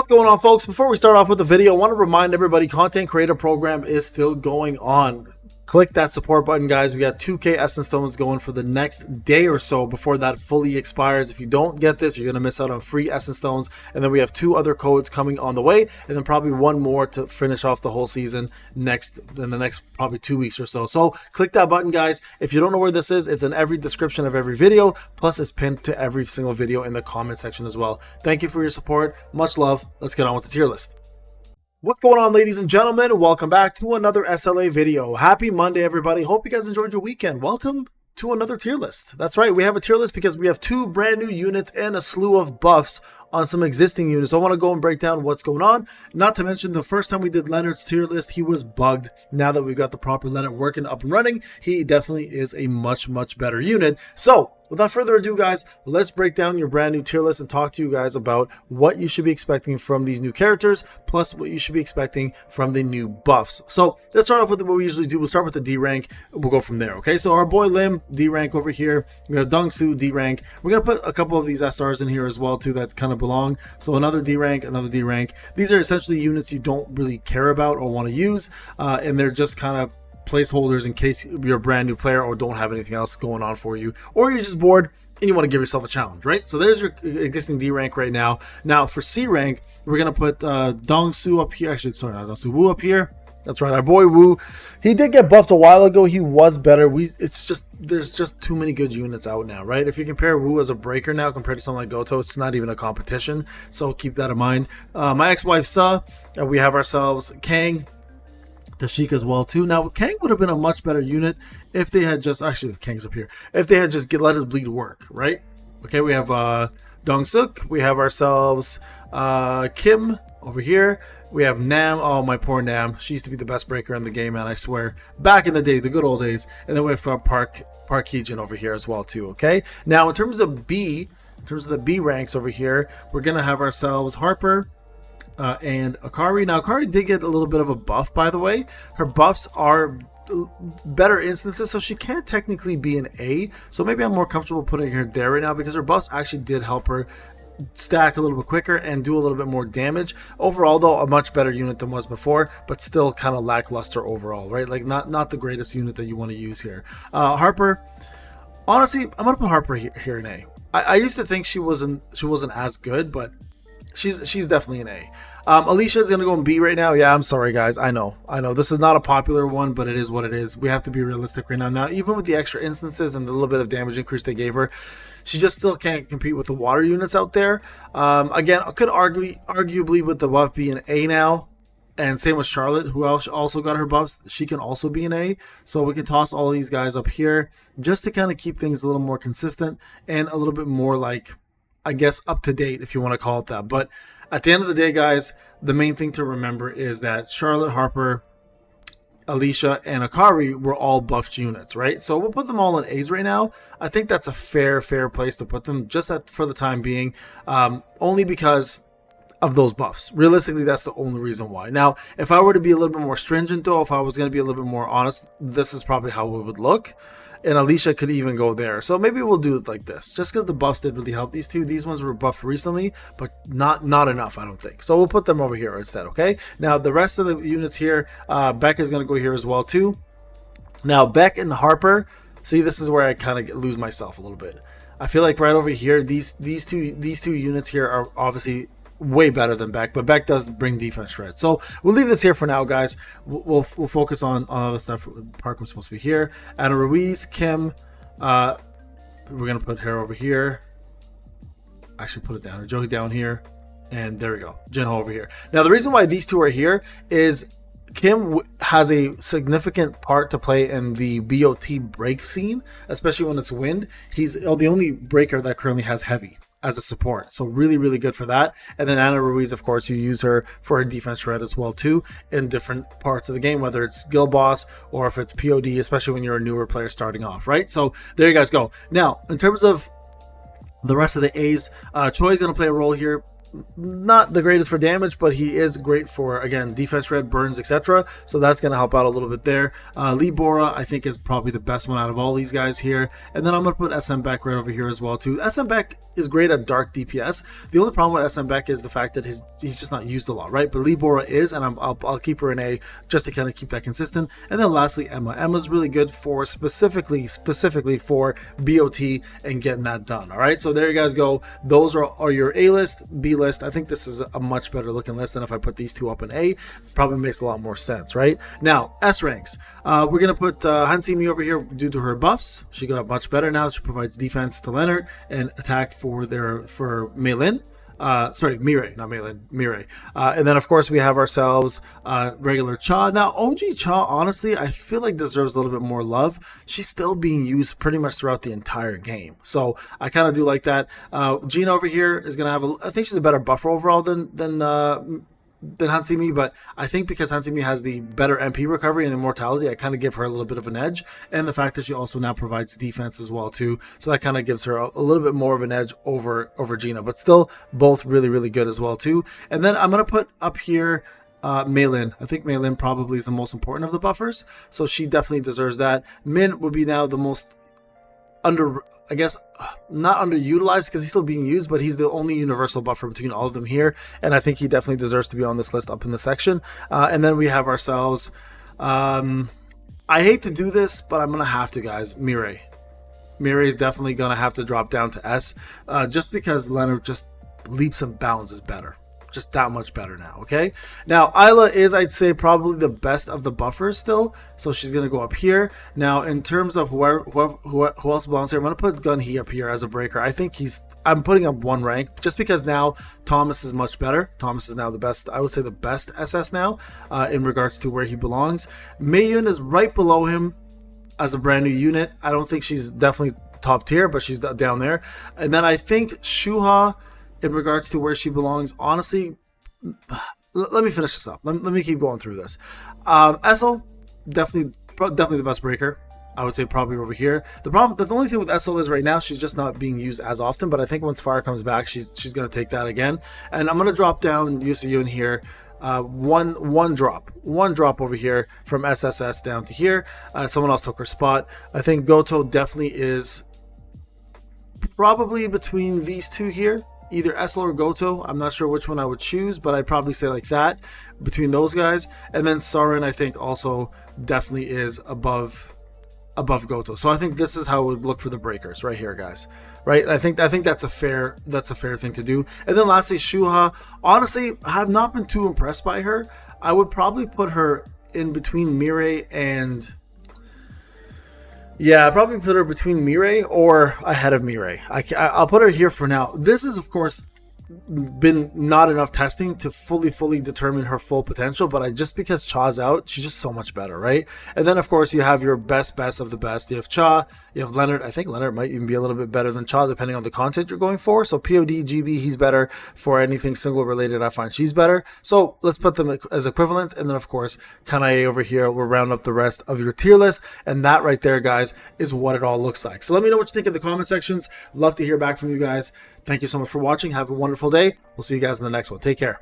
What's going on, folks? Before we start off with the video, I want to remind everybody Content Creator Program is still going on. Click that support button, guys. We got 2K Essence Stones going for the next day or so before that fully expires. If you don't get this, you're going to miss out on free Essence Stones. And then we have 2 other codes coming on the way, and then probably 1 more to finish off the whole season in the next probably 2 weeks or so. So click that button, guys. If you don't know where this is, it's in every description of every video, plus it's pinned to every single video in the comment section as well. Thank you for your support. Much love. Let's get on with the tier list. What's going on, ladies and gentlemen? Welcome back to another SLA video. Happy Monday, everybody. Hope you guys enjoyed your weekend. Welcome to another tier list. That's right, we have a tier list because we have 2 brand new units and a slew of buffs on some existing units. So I want to go and break down what's going on. Not to mention, the first time we did Leonard's tier list, he was bugged. Now that we've got the proper Leonard working up and running, he definitely is a much better unit. So without further ado, guys, let's break down your brand new tier list and talk to you guys about what you should be expecting from these new characters, plus what you should be expecting from the new buffs. So let's start off with what we usually do. We'll start with the D rank. We'll go from there. Okay, so our boy Lim, D rank over here. We have Dongsu, D rank. We're gonna put a couple of these SRs in here as well too that kind of belong. So another D rank, another D rank. These are essentially units you don't really care about or want to use, and they're just kind of placeholders in case you're a brand new player or don't have anything else going on for you, or you're just bored and you want to give yourself a challenge, right? So there's your existing D rank right now. Now for C rank, we're gonna put Dongsu up here. Actually, sorry, not Dongsu, Wu up here. That's right, our boy Wu. He did get buffed a while ago. He was better. There's just too many good units out now, right? If you compare Wu as a breaker now compared to something like Goto, it's not even a competition. So keep that in mind. My ex-wife Sa, we have ourselves Kang, Tashika as well too. Now Kang would have been a much better unit if they had just Kang's up here. If they had just let his bleed work, right? Okay, we have Dong-suk. We have ourselves Kim over here. We have Nam. Oh, my poor Nam. She used to be the best breaker in the game, man, I swear. Back in the day, the good old days. And then we have Park Heejin over here as well too. Okay. Now in terms of the B ranks over here, we're gonna have ourselves Harper and Akari. Now Akari did get a little bit of a buff, by the way. Her buffs are better instances, so she can't technically be an A. So maybe I'm more comfortable putting her there right now because her buffs actually did help her stack a little bit quicker and do a little bit more damage. Overall though, a much better unit than was before, but still kind of lackluster overall, right? Like not the greatest unit that you want to use here. Harper, honestly, I'm gonna put Harper here in A. I used to think she wasn't as good, but she's definitely an A. Alicia is gonna go in B right now. Yeah, I'm sorry guys. I know this is not a popular one, but it is what it is. We have to be realistic right now. Now, even with the extra instances and the little bit of damage increase they gave her, she just still can't compete with the water units out there. Again, I could arguably with the buff be an A now, and same with Charlotte, who also got her buffs. She can also be an A. So we can toss all these guys up here just to kind of keep things a little more consistent and a little bit more, like, I guess, up to date, if you want to call it that. But at the end of the day, guys, the main thing to remember is that Charlotte, Harper, Alicia, and Akari were all buffed units, right? So we'll put them all in A's right now. I think that's a fair place to put them, just for the time being, only because of those buffs. Realistically, that's the only reason why. Now, if I were to be a little bit more stringent, though, if I was going to be a little bit more honest, this is probably how it would look. And Alicia could even go there. So maybe we'll do it like this, just because the buffs did really help these two. These ones were buffed recently, but not enough, I don't think. So we'll put them over here instead, okay? Now, the rest of the units here, Beck is going to go here as well, too. Now, Beck and Harper, see, this is where I kind of lose myself a little bit. I feel like right over here, these two units here are obviously way better than Beck, but Beck does bring defense shred. So we'll leave this here for now, guys. We'll focus on other stuff. Park was supposed to be here. Ana Ruiz, Kim, we're gonna put her over here. Actually, put it down. Joey down here, and there we go. Jinho over here. Now, the reason why these two are here is Kim has a significant part to play in the BOT break scene, especially when it's wind. He's the only breaker that currently has heavy as a support, so really good for that. And then Ana Ruiz, of course, you use her for her defense shred as well too in different parts of the game, whether it's guild boss or if it's POD, especially when you're a newer player starting off, right? So there you guys go. Now, in terms of the rest of the A's, Choi's gonna play a role here. not the greatest for damage, but he is great for, again, defense red, burns, etc. So that's going to help out a little bit there. Lee Bora, I think, is probably the best one out of all these guys here. And then I'm going to put SM Beck right over here as well, too. SM Beck is great at dark DPS. The only problem with SM Beck is the fact that he's just not used a lot, right? But Lee Bora is, and I'll keep her in A just to kind of keep that consistent. And then lastly, Emma. Emma's really good for specifically for BOT and getting that done, all right? So there you guys go. Those are your A list, B list. I think this is a much better looking list than if I put these two up in A. Probably makes a lot more sense, right? Now, S ranks. We're going to put Hansimi over here due to her buffs. She got much better now. She provides defense to Leonard and attack for Mei Lin. Sorry, Mirai, not Meilin, Mirai. And then, of course, we have ourselves regular Cha. Now, OG Cha, honestly, I feel like deserves a little bit more love. She's still being used pretty much throughout the entire game. So I kind of do like that. Gina over here is going to have I think she's a better buffer overall than Hansimi, but I think because Hansimi has the better MP recovery and immortality, I kind of give her a little bit of an edge, and the fact that she also now provides defense as well too, so that kind of gives her a little bit more of an edge over Gina, but still both really, really good as well too. And then I'm going to put up here Mei Lin. I think Mei Lin probably is the most important of the buffers, so she definitely deserves that. Min would be now the most I guess not underutilized because he's still being used, but he's the only universal buffer between all of them here, and I think he definitely deserves to be on this list up in the section. And then we have ourselves, I hate to do this, but I'm gonna have to, guys. Mirai is definitely gonna have to drop down to S, just because Leonard just leaps and bounds is better. Just that much better now, okay? Now, Isla is, I'd say, probably the best of the buffers still, so she's going to go up here. Now, in terms of who else belongs here, I'm going to put Gun-Hee up here as a breaker. I think I'm putting up one rank, just because now Thomas is much better. Thomas is now the best, I would say the best SS now, in regards to where he belongs. Meiyun is right below him as a brand new unit. I don't think she's definitely top tier, but she's down there. And then I think Shuha, in regards to where she belongs, honestly, let me finish this up. Let me keep going through this. Essel, definitely the best breaker. I would say probably over here. The only thing with Essel is right now she's just not being used as often. But I think once Fire comes back, she's going to take that again. And I'm going to drop down Yusayun here. One drop over here from SSS down to here. Someone else took her spot. I think Goto definitely is probably between these two here. Either Essel or Goto. I'm not sure which one I would choose, but I'd probably say like that between those guys. And then Saren, I think, also definitely is above Goto. So I think this is how it would look for the breakers right here, guys. Right? I think that's a fair thing to do. And then lastly, Shuha. Honestly, I have not been too impressed by her. I would probably put her in between Mirai and... Yeah, I'd probably put her between Mirai or ahead of Mirai. I'll put her here for now. This is, of course, been not enough testing to fully determine her full potential, but just because Cha's out, she's just so much better, right? And then of course you have your best of the best. You have Cha, you have Leonard. I think Leonard might even be a little bit better than Cha depending on the content you're going for. So POD, GB, he's better. For anything single related, I find she's better. So let's put them as equivalents. And then of course Kanae over here will round up the rest of your tier list, and that right there, guys, is what it all looks like. So let me know what you think in the comment sections. Love to hear back from you guys. Thank you so much for watching. Have a wonderful day. We'll see you guys in the next one. Take care.